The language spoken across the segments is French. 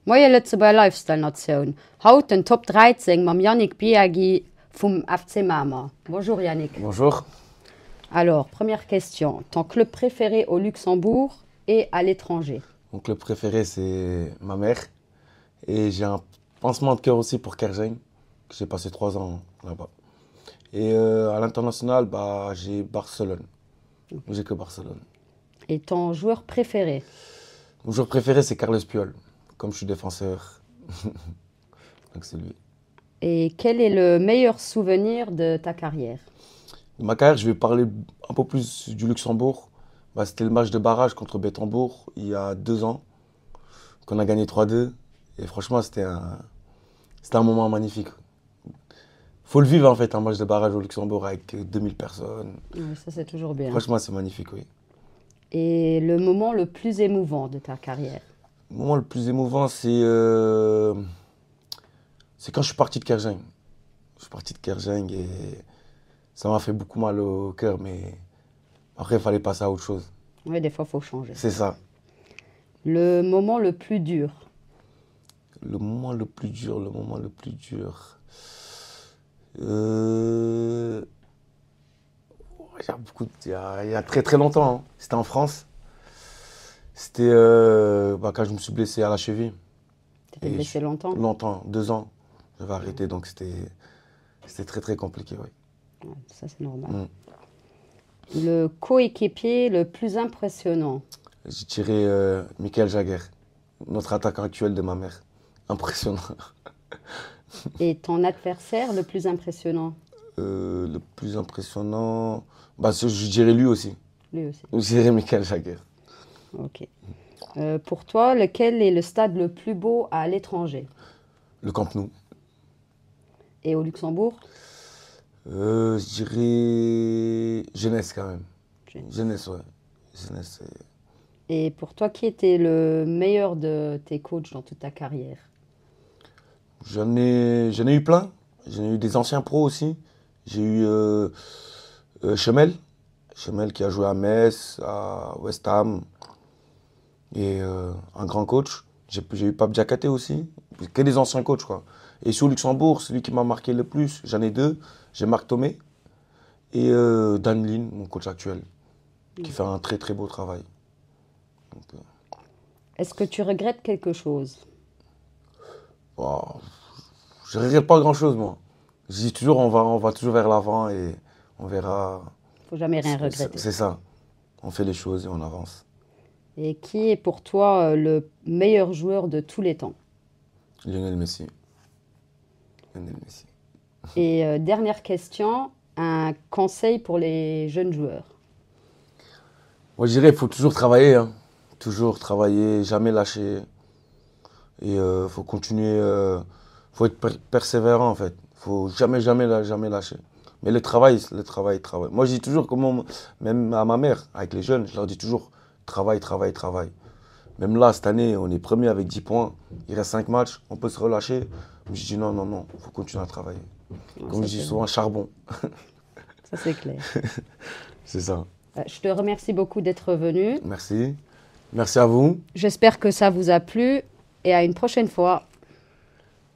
Moie Lützeburger Lifestyle-Nation. Haut den Top 13 mit Yannick Biaggi vom FC Mama. Bonjour Yannick. Bonjour. Alors, première question. Ton club préféré au Luxembourg et à l'étranger? Mon club préféré, c'est ma mère. Et j'ai un pansement de cœur aussi pour Kerjeng, que j'ai passé 3 ans là-bas. Et à l'international, j'ai Barcelone. J'ai que Barcelone. Et ton joueur préféré? Mon joueur préféré, c'est Carles Puyol. Comme je suis défenseur, donc c'est lui. Et quel est le meilleur souvenir de ta carrière? De ma carrière, je vais parler un peu plus du Luxembourg. C'était le match de barrage contre Bettembourg il y a 2 ans, qu'on a gagné 3-2. Et franchement, c'était un moment magnifique. Faut le vivre en fait, un match de barrage au Luxembourg avec 2000 personnes. Oui, ça c'est toujours bien. Franchement, c'est magnifique, oui. Et le moment le plus émouvant de ta carrière? Le moment le plus émouvant, c'est quand je suis parti de Kerjeng. Je suis parti de Kerjeng et ça m'a fait beaucoup mal au cœur, mais après, il fallait passer à autre chose. Oui, des fois, il faut changer. C'est ça. Le moment le plus dur? Le moment le plus dur, le moment le plus dur. Il y a très très longtemps, hein. C'était en France. C'était quand je me suis blessé à la cheville. Tu t'es blessé longtemps? Longtemps, 2 ans. J'avais arrêté, donc c'était très très compliqué, oui. Ouais, ça c'est normal. Le coéquipier le plus impressionnant? J'ai tiré Michael Jagger, notre attaquant actuel de ma mère. Impressionnant. Et ton adversaire le plus impressionnant? Le plus impressionnant, je dirais lui aussi. Lui aussi. Je dirais Michael Jagger. Ok. Pour toi, lequel est le stade le plus beau à l'étranger? Le Camp Nou. Et au Luxembourg? Je dirais Jeunesse quand même. Jeunesse, ouais. Jeunesse. Et pour toi, qui était le meilleur de tes coachs dans toute ta carrière? J'en ai eu plein. J'en ai eu des anciens pros aussi. J'ai eu Chemel qui a joué à Metz, à West Ham. Et un grand coach. J'ai eu Pape Diakhaté aussi. Que des anciens coachs, quoi. Et sur Luxembourg, celui qui m'a marqué le plus, j'en ai 2. J'ai Marc Thomé et Dan Lin, mon coach actuel, qui fait un très très beau travail. Est-ce que tu regrettes quelque chose? Je ne regrette pas grand-chose, moi. Je dis toujours, on va toujours vers l'avant et on verra. Faut jamais rien regretter. C'est ça. On fait les choses et on avance. Et qui est pour toi le meilleur joueur de tous les temps? Lionel Messi. Lionel Messi. Et dernière question, un conseil pour les jeunes joueurs? Moi, je dirais qu'il faut toujours travailler. Hein. Toujours travailler, jamais lâcher. Et faut continuer. Faut être persévérant, en fait. Faut jamais lâcher. Mais le travail. Moi, je dis toujours, même à ma mère, avec les jeunes, je leur dis toujours, travail. Même là, cette année, on est premier avec 10 points. Il reste 5 matchs, on peut se relâcher. Je dis non, il faut continuer à travailler. Comme je dis souvent, charbon. Ça, c'est clair. C'est ça. Je te remercie beaucoup d'être venu. Merci. Merci à vous. J'espère que ça vous a plu et à une prochaine fois.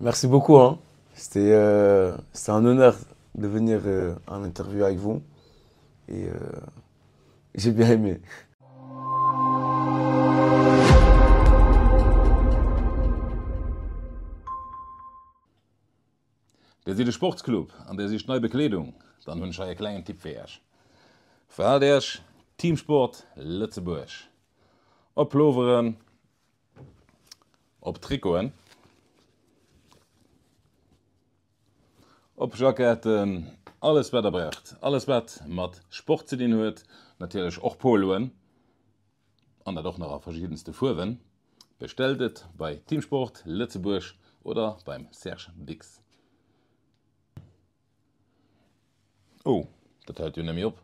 Merci beaucoup. Hein. C'était un honneur de venir en interview avec vous. Et j'ai bien aimé. Der sieht den Sportclub an der sich neue Bekleidung, dann wünsche ich einen kleinen Tipp für euch. Für euch Teamsport Lützeburg. Op Ploveren, op Trikoten, op Jacketten, alles was braucht. Alles was mit Sport zu tun hat, natürlich auch Poloen. Und dann auch noch verschiedenste Farben. Bestellt es bei Teamsport Lützeburg oder beim Serge Dix. Oh, das hört ja nicht mehr auf.